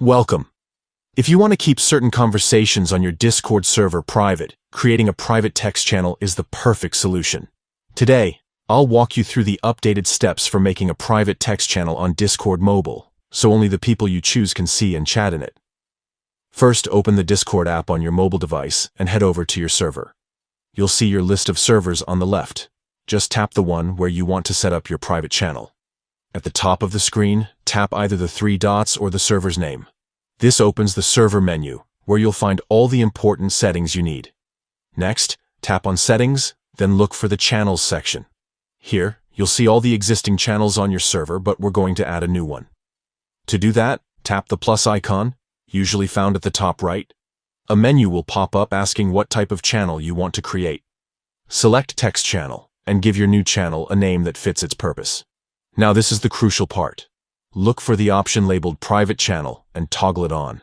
Welcome. If you want to keep certain conversations on your Discord server private, creating a private text channel is the perfect solution. Today, I'll walk you through the updated steps for making a private text channel on Discord Mobile, so only the people you choose can see and chat in it. First, open the Discord app on your mobile device and head over to your server. You'll see your list of servers on the left. Just tap the one where you want to set up your private channel. At the top of the screen, tap either the three dots or the server's name. This opens the server menu, where you'll find all the important settings you need. Next, tap on Settings, then look for the Channels section. Here, you'll see all the existing channels on your server, but we're going to add a new one. To do that, tap the plus icon, usually found at the top right. A menu will pop up asking what type of channel you want to create. Select Text Channel, and give your new channel a name that fits its purpose. Now this is the crucial part. Look for the option labeled Private Channel and toggle it on.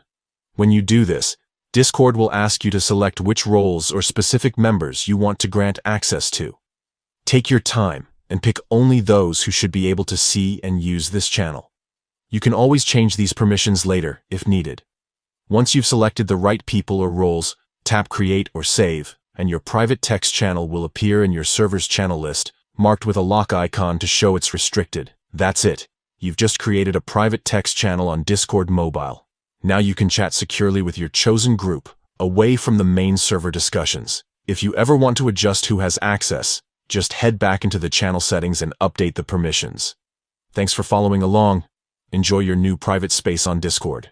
When you do this, Discord will ask you to select which roles or specific members you want to grant access to. Take your time and pick only those who should be able to see and use this channel. You can always change these permissions later if needed. Once you've selected the right people or roles, tap Create or Save, and your private text channel will appear in your server's channel list, marked with a lock icon to show it's restricted. That's it. You've just created a private text channel on Discord Mobile. Now you can chat securely with your chosen group, away from the main server discussions. If you ever want to adjust who has access, just head back into the channel settings and update the permissions. Thanks for following along. Enjoy your new private space on Discord.